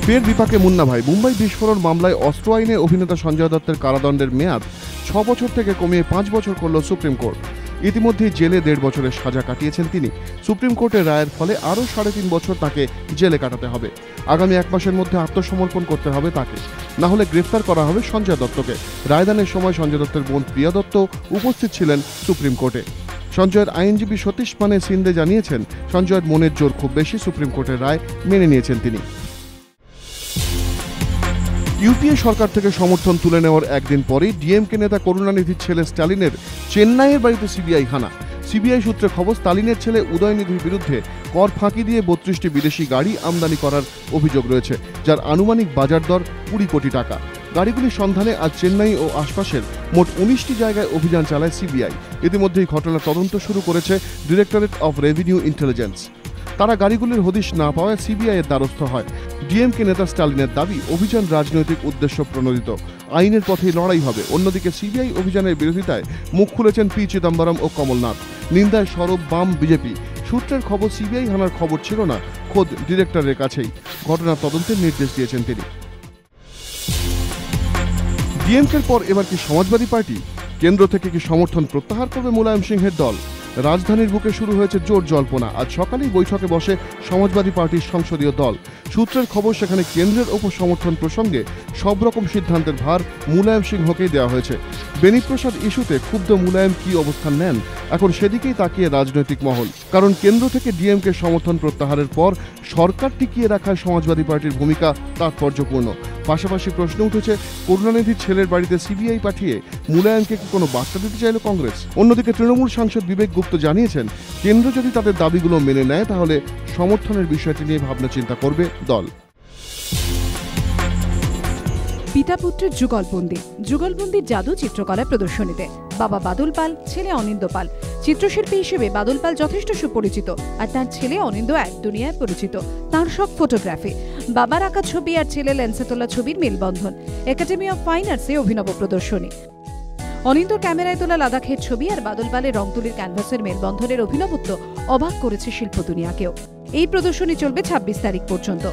ফের বিপাকে মুন্না ভাই। মুম্বাই বিস্ফোরণ মামলায় অস্ত্র আইনে অভিনেতা সঞ্জয় দত্তের কারাদণ্ডের মেয়াদ 6 বছর থেকে কমিয়ে 5 বছর করল সুপ্রিম কোর্ট। ইতিমধ্যেই জেলে 1.5 বছরের সাজা কাটিয়েছেন তিনি। সুপ্রিম কোর্টের রায়ের ফলে আরও 3.5 বছর তাকে জেলে কাটাতে হবে। আগামী 1 মাসের মধ্যে আত্মসমর্পণ করতে হবে তাকে, না হলে গ্রেফতার করা হবে সঞ্জয় দত্তকে। রায়দানের সময় সঞ্জয় দত্তের বোন প্রিয়া দত্ত উপস্থিত ছিলেন সুপ্রিম কোর্টে। সঞ্জয়ের আইনজীবী সতীশ মানে সিন্দে জানিয়েছেন, সঞ্জয়ের মনের জোর খুব বেশি, সুপ্রিম কোর্টের রায় মেনে নিয়েছেন তিনি। ইউপিএ সরকার থেকে সমর্থন তুলে নেওয়ার একদিন পরেই ডিএমকে নেতা করুণানিধির ছেলে স্ট্যালিনের চেন্নাইয়ের বাড়িতে সিবিআই হানা। সিবিআই সূত্রে খবর, স্টালিনের ছেলে উদয়নিধির বিরুদ্ধে কর ফাঁকি দিয়ে 32টি বিদেশি গাড়ি আমদানি করার অভিযোগ রয়েছে, যার আনুমানিক বাজার দর 20 কোটি টাকা। গাড়িগুলির সন্ধানে আজ চেন্নাই ও আশপাশের মোট 19টি জায়গায় অভিযান চালায় সিবিআই। ইতিমধ্যেই ঘটনা তদন্ত শুরু করেছে ডিরেক্টরেট অফ রেভিনিউ ইন্টেলিজেন্স। তারা গাড়িগুলির হদিশ না পাওয়ায় সিবিআই এর দ্বারস্থ হয়। ডিএমকে নেতা স্টালিনের দাবি, অভিযান রাজনৈতিক উদ্দেশ্য প্রণোদিত, আইনের পথেই লড়াই হবে। অন্যদিকে সিবিআই অভিযানের বিরোধিতায় মুখ খুলেছেন পি চিদম্বরম ও কমলনাথ। নিন্দায় সরব বাম বিজেপি। সূত্রের খবর, সিবিআই হানার খবর ছিল না খোদ ডিরেক্টরের কাছেই। ঘটনার তদন্তের নির্দেশ দিয়েছেন তিনি। ডিএমকের পর এবার কি সমাজবাদী পার্টি? কেন্দ্র থেকে কি সমর্থন প্রত্যাহার করবে মুলায়ম সিংহের দল? রাজধানীর বুকে শুরু হয়েছে জোর জল্পনা। আজ সকালেই বৈঠকে বসে সমাজবাদী পার্টির সংসদীয় দল। সূত্রের খবর, সেখানে কেন্দ্রের ওপর সমর্থন প্রসঙ্গে সব রকম সিদ্ধান্তের ভার মুলায়ম সিংহকেই দেওয়া হয়েছে। বেনিপ্রসাদ ইস্যুতে ক্ষুব্ধ মুলায়ম কি অবস্থান নেন, এখন সেদিকেই তাকিয়ে রাজনৈতিক মহল। কারণ কেন্দ্র থেকে ডিএমকে সমর্থন প্রত্যাহারের পর সরকার টিকিয়ে রাখায় সমাজবাদী পার্টির ভূমিকা তাৎপর্যপূর্ণ। পাশাপাশি প্রশ্ন উঠেছে, করুণানিধির ছেলের বাড়িতে সিবিআই পাঠিয়ে মুলায়মকে কি কোনো বার্তা দিতে চাইল কংগ্রেস? অন্যদিকে তৃণমূল সাংসদ বিবেক গুপ্ত জানিয়েছেন, কেন্দ্র যদি তাদের দাবিগুলো মেনে নেয় তাহলে সমর্থনের বিষয়টি নিয়ে ভাবনা চিন্তা করবে দল। পিতা পুত্রের যুগলবন্দির জাদু চিত্রকলা প্রদর্শনীতে বাবা বাদল পাল, ছেলে অনিন্দ পাল। চিত্রশিল্পী হিসেবে বাদল পাল যথেষ্ট সুপরিচিত, আর তার ছেলে অনিন্দ এক দুনিয়ায় পরিচিত। তার শখ ফটোগ্রাফি। বাবার আঁকা ছবি আর ছেলে লেন্সে তোলা ছবির মেলবন্ধন। একাডেমি অফ ফাইন আর্টসে অভিনব প্রদর্শনী। অনিন্দর ক্যামেরায় তোলা লাদাখের ছবি আর বাদল পালের রং তুলির ক্যানভাসের মেলবন্ধনের অভিনবত্ব অবাক করেছে শিল্প দুনিয়াকেও। এই প্রদর্শনী চলবে 26 তারিখ পর্যন্ত।